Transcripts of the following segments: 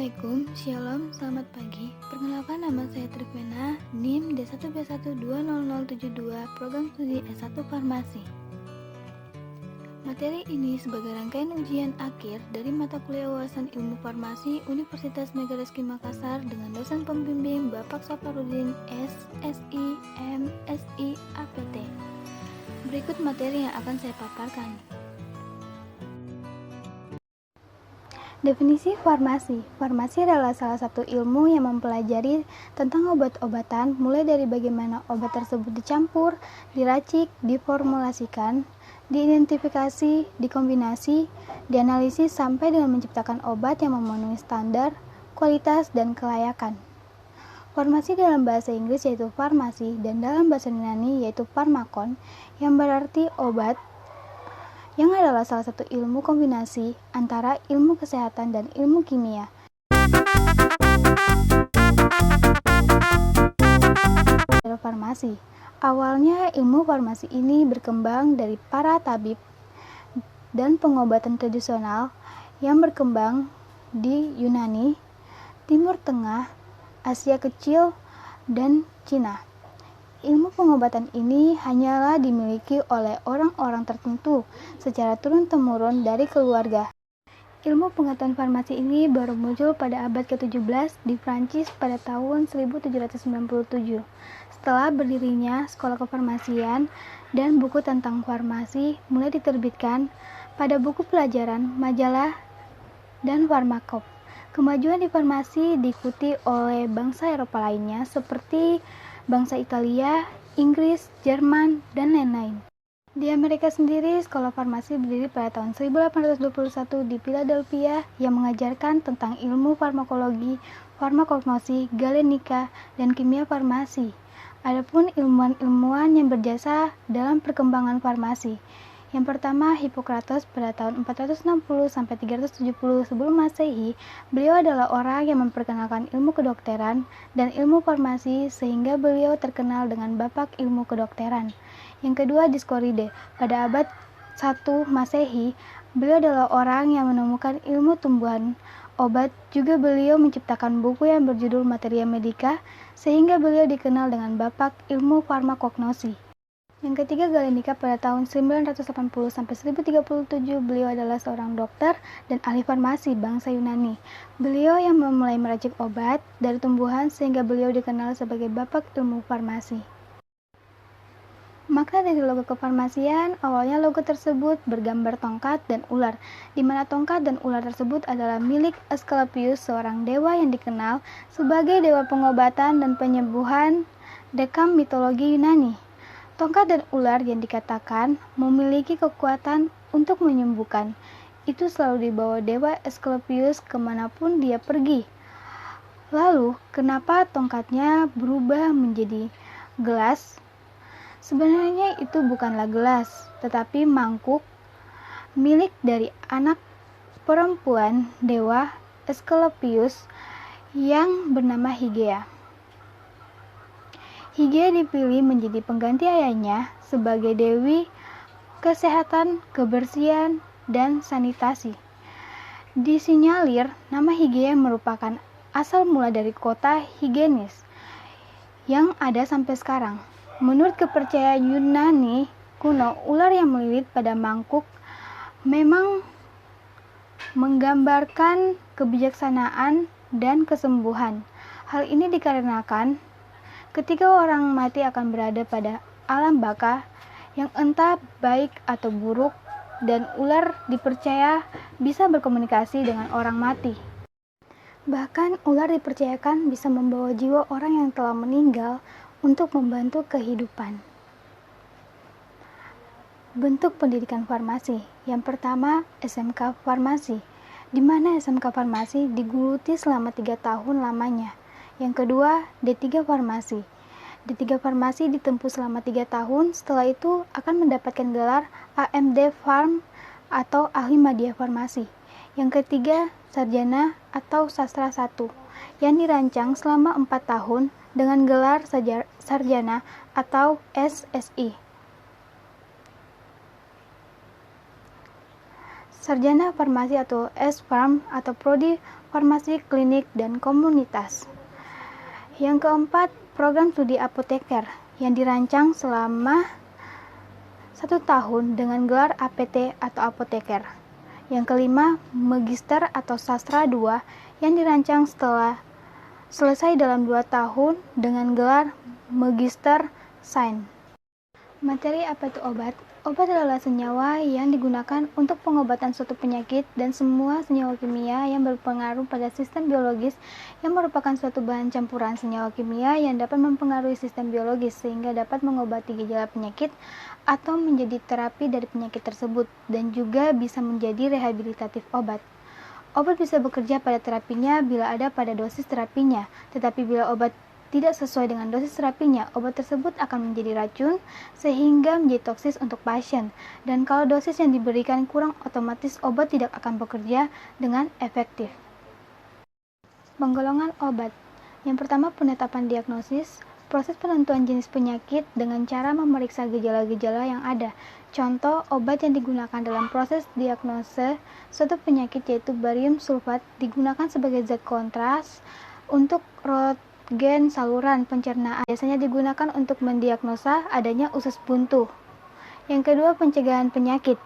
Assalamualaikum, Shalom, selamat pagi. Perkenalkan, nama saya Trivena, NIM D1B1200072, Program Studi S1 Farmasi. Materi ini sebagai rangkaian ujian akhir dari mata kuliah wawasan ilmu farmasi Universitas Megariski Makassar dengan dosen pembimbing Bapak Safarudin SSI, MSI, APT. Berikut materi yang akan saya paparkan. Definisi farmasi. Farmasi adalah salah satu ilmu yang mempelajari tentang obat-obatan, mulai dari bagaimana obat tersebut dicampur, diracik, diformulasikan, diidentifikasi, dikombinasi, dianalisis sampai dengan menciptakan obat yang memenuhi standar, kualitas, dan kelayakan. Farmasi dalam bahasa Inggris yaitu farmasi dan dalam bahasa Yunani yaitu farmakon, yang berarti obat, yang adalah salah satu ilmu kombinasi antara ilmu kesehatan dan ilmu kimia. Farmasi. Awalnya ilmu farmasi ini berkembang dari para tabib dan pengobatan tradisional yang berkembang di Yunani, Timur Tengah, Asia Kecil, dan Cina. Ilmu pengobatan ini hanyalah dimiliki oleh orang-orang tertentu secara turun-temurun dari keluarga. Ilmu pengetahuan farmasi ini baru muncul pada abad ke-17 di Prancis pada tahun 1797. Setelah berdirinya sekolah kefarmasian dan buku tentang farmasi mulai diterbitkan pada buku pelajaran, majalah, dan farmakop. Kemajuan di farmasi diikuti oleh bangsa Eropa lainnya seperti bangsa Italia, Inggris, Jerman, dan lain-lain. Di Amerika sendiri, sekolah farmasi berdiri pada tahun 1821 di Philadelphia yang mengajarkan tentang ilmu farmakologi, farmakognosi, galenika, dan kimia farmasi. Adapun ilmuwan-ilmuwan yang berjasa dalam perkembangan farmasi. Yang pertama, Hippocrates pada tahun 460-370 sebelum Masehi. Beliau adalah orang yang memperkenalkan ilmu kedokteran dan ilmu farmasi sehingga beliau terkenal dengan bapak ilmu kedokteran. Yang kedua, Dioscorides pada abad 1 Masehi. Beliau adalah orang yang menemukan ilmu tumbuhan obat. Juga beliau menciptakan buku yang berjudul Materia Medica sehingga beliau dikenal dengan bapak ilmu farmakognosi. Yang ketiga, Galenica pada tahun 980-1037. Beliau adalah seorang dokter dan ahli farmasi bangsa Yunani. Beliau yang memulai meracik obat dari tumbuhan sehingga beliau dikenal sebagai bapak ilmu farmasi. Maka dari logo kefarmasian, awalnya logo tersebut bergambar tongkat dan ular, di mana tongkat dan ular tersebut adalah milik Asclepius, seorang dewa yang dikenal sebagai dewa pengobatan dan penyembuhan dalam mitologi Yunani. Tongkat dan ular yang dikatakan memiliki kekuatan untuk menyembuhkan, itu selalu dibawa dewa Asclepius kemanapun dia pergi. Lalu, kenapa tongkatnya berubah menjadi gelas? Sebenarnya itu bukanlah gelas, tetapi mangkuk milik dari anak perempuan dewa Asclepius yang bernama Hygieia. Hygieia dipilih menjadi pengganti ayahnya sebagai dewi kesehatan, kebersihan, dan sanitasi. Disinyalir nama Hygieia merupakan asal mula dari kota Hygienus yang ada sampai sekarang. Menurut kepercayaan Yunani kuno, ular yang melilit pada mangkuk memang menggambarkan kebijaksanaan dan kesembuhan. Hal ini dikarenakan ketika orang mati akan berada pada alam baka yang entah baik atau buruk, dan ular dipercaya bisa berkomunikasi dengan orang mati. Bahkan ular dipercayakan bisa membawa jiwa orang yang telah meninggal untuk membantu kehidupan. Bentuk pendidikan farmasi. Yang pertama, SMK Farmasi, di mana SMK Farmasi digeluti selama 3 tahun lamanya. Yang kedua, D3 Farmasi. D3 Farmasi ditempuh selama 3 tahun, setelah itu akan mendapatkan gelar AMD Farm atau Ahli Media Farmasi. Yang ketiga, Sarjana atau Sastra 1, yang dirancang selama 4 tahun dengan gelar Sarjana atau SSI. sarjana farmasi atau S-Farm atau prodi farmasi klinik dan komunitas. Yang keempat, program studi apoteker yang dirancang selama 1 tahun dengan gelar APT atau apoteker. Yang kelima, magister atau sastra 2 yang dirancang setelah selesai dalam 2 tahun dengan gelar magister sains. Materi apa itu obat? Obat adalah senyawa yang digunakan untuk pengobatan suatu penyakit dan semua senyawa kimia yang berpengaruh pada sistem biologis yang merupakan suatu bahan campuran senyawa kimia yang dapat mempengaruhi sistem biologis sehingga dapat mengobati gejala penyakit atau menjadi terapi dari penyakit tersebut dan juga bisa menjadi rehabilitatif obat. Obat bisa bekerja pada terapinya bila ada pada dosis terapinya, tetapi bila obat tidak sesuai dengan dosis terapinya, obat tersebut akan menjadi racun sehingga menjadi toksis untuk pasien. Dan kalau dosis yang diberikan kurang, otomatis obat tidak akan bekerja dengan efektif. Penggolongan obat. Yang pertama, penetapan diagnosis. Proses penentuan jenis penyakit dengan cara memeriksa gejala-gejala yang ada. Contoh, obat yang digunakan dalam proses diagnose suatu penyakit yaitu barium sulfat digunakan sebagai zat kontras untuk gen saluran pencernaan, biasanya digunakan untuk mendiagnosa adanya usus buntu. Yang kedua, pencegahan penyakit.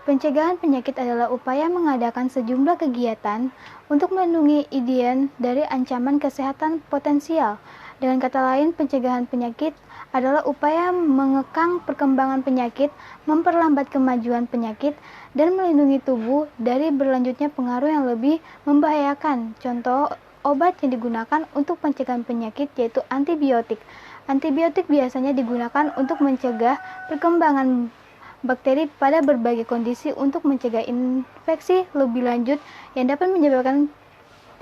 Pencegahan penyakit adalah upaya mengadakan sejumlah kegiatan untuk melindungi idean dari ancaman kesehatan potensial. Dengan kata lain, pencegahan penyakit adalah upaya mengekang perkembangan penyakit, memperlambat kemajuan penyakit, dan melindungi tubuh dari berlanjutnya pengaruh yang lebih membahayakan. Contoh, obat yang digunakan untuk pencegahan penyakit yaitu antibiotik. Antibiotik biasanya digunakan untuk mencegah perkembangan bakteri pada berbagai kondisi untuk mencegah infeksi lebih lanjut yang dapat menyebabkan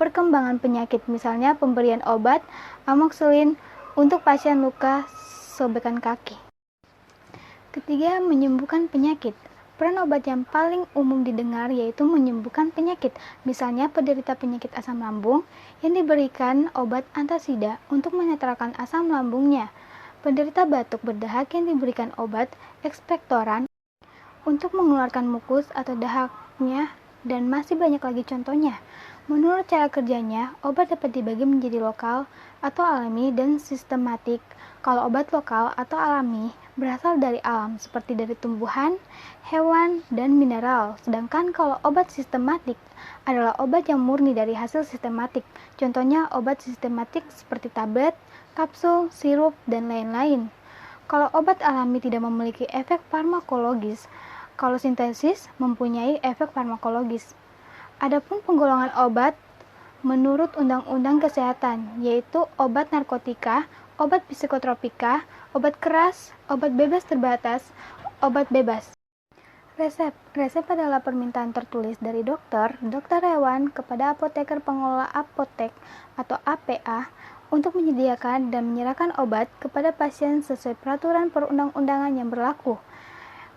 perkembangan penyakit, misalnya pemberian obat amoxicillin untuk pasien luka sobekan kaki. Ketiga, menyembuhkan penyakit. Peran obat yang paling umum didengar yaitu menyembuhkan penyakit. Misalnya penderita penyakit asam lambung yang diberikan obat antasida untuk menetralkan asam lambungnya. Penderita batuk berdahak yang diberikan obat ekspektoran untuk mengeluarkan mukus atau dahaknya, dan masih banyak lagi contohnya. Menurut cara kerjanya, obat dapat dibagi menjadi lokal atau alami dan sistematik. Kalau obat lokal atau alami berasal dari alam seperti dari tumbuhan, hewan, dan mineral. Sedangkan kalau obat sistematik adalah obat yang murni dari hasil sistematik. Contohnya obat sistematik seperti tablet, kapsul, sirup, dan lain-lain. Kalau obat alami tidak memiliki efek farmakologis, kalau sintesis mempunyai efek farmakologis. Adapun penggolongan obat menurut Undang-Undang Kesehatan, yaitu obat narkotika, obat psikotropika, obat keras, obat bebas terbatas, obat bebas. Resep. Resep adalah permintaan tertulis dari dokter hewan kepada apoteker pengelola apotek atau APA untuk menyediakan dan menyerahkan obat kepada pasien sesuai peraturan perundang-undangan yang berlaku.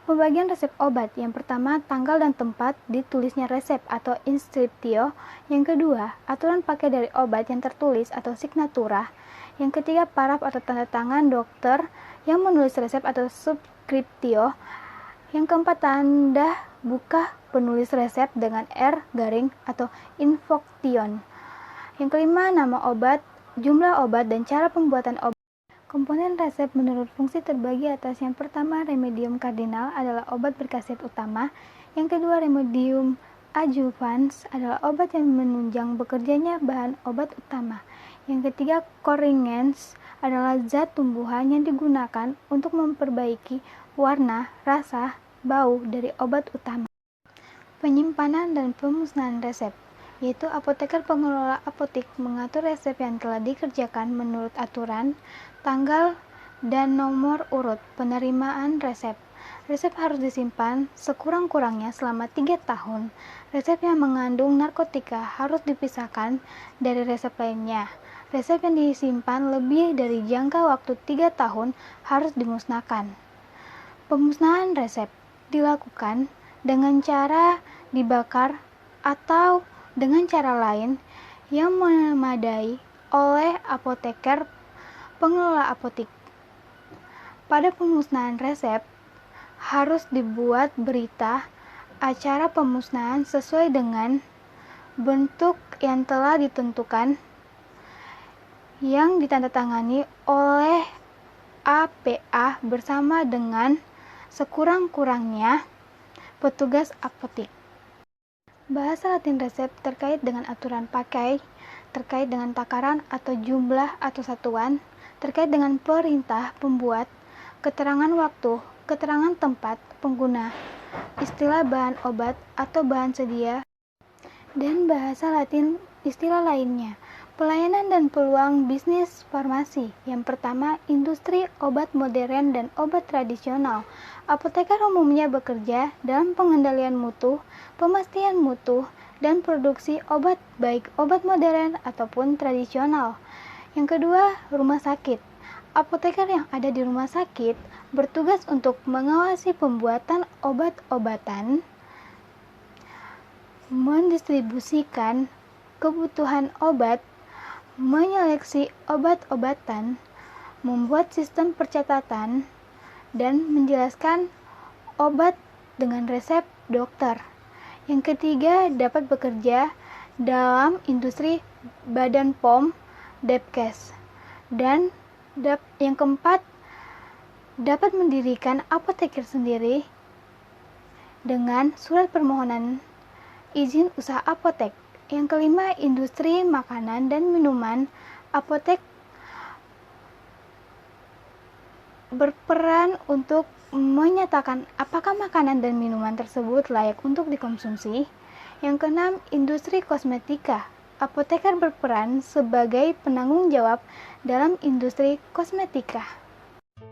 Pembagian resep obat. Yang pertama, tanggal dan tempat ditulisnya resep atau inscriptio. Yang kedua, aturan pakai dari obat yang tertulis atau signatura. Yang ketiga, paraf atau tanda tangan dokter yang menulis resep atau subscriptio. Yang keempat, tanda buka penulis resep dengan R garing atau invocation. Yang kelima, nama obat, jumlah obat, dan cara pembuatan obat. Komponen resep menurut fungsi terbagi atas. Yang pertama, remedium kardinal adalah obat berkhasiat utama. Yang kedua, remedium adjuvans adalah obat yang menunjang bekerjanya bahan obat utama. Yang ketiga, corrigens adalah zat tumbuhan yang digunakan untuk memperbaiki warna, rasa, bau dari obat utama. Penyimpanan dan pemusnahan resep, yaitu apoteker pengelola apotek mengatur resep yang telah dikerjakan menurut aturan, tanggal, dan nomor urut penerimaan resep. Resep harus disimpan sekurang-kurangnya selama 3 tahun. Resep yang mengandung narkotika harus dipisahkan dari resep lainnya. Resep yang disimpan lebih dari jangka waktu 3 tahun harus dimusnahkan. Pemusnahan resep dilakukan dengan cara dibakar atau dengan cara lain yang memadai oleh apoteker pengelola apotek. Pada pemusnahan resep harus dibuat berita acara pemusnahan sesuai dengan bentuk yang telah ditentukan yang ditandatangani oleh APA bersama dengan sekurang-kurangnya petugas apotek. Bahasa Latin resep terkait dengan aturan pakai, terkait dengan takaran atau jumlah atau satuan, terkait dengan perintah pembuat, keterangan waktu, keterangan tempat pengguna, istilah bahan obat atau bahan sedia, dan bahasa Latin istilah lainnya. Pelayanan dan peluang bisnis farmasi. Yang pertama, industri obat modern dan obat tradisional. Apoteker umumnya bekerja dalam pengendalian mutu, pemastian mutu, dan produksi obat baik obat modern ataupun tradisional. Yang kedua, rumah sakit. Apoteker yang ada di rumah sakit bertugas untuk mengawasi pembuatan obat-obatan, mendistribusikan kebutuhan obat, menyeleksi obat-obatan, membuat sistem percatatan, dan menjelaskan obat dengan resep dokter. Yang ketiga, dapat bekerja dalam industri Badan POM, Depkes. Dan yang keempat, dapat mendirikan apoteker sendiri dengan surat permohonan izin usaha apotek. Yang kelima, industri makanan dan minuman. Apotek berperan untuk menyatakan apakah makanan dan minuman tersebut layak untuk dikonsumsi. Yang keenam, industri kosmetika. Apoteker berperan sebagai penanggung jawab dalam industri kosmetika.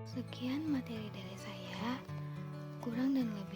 Sekian materi dari saya, kurang dan lebih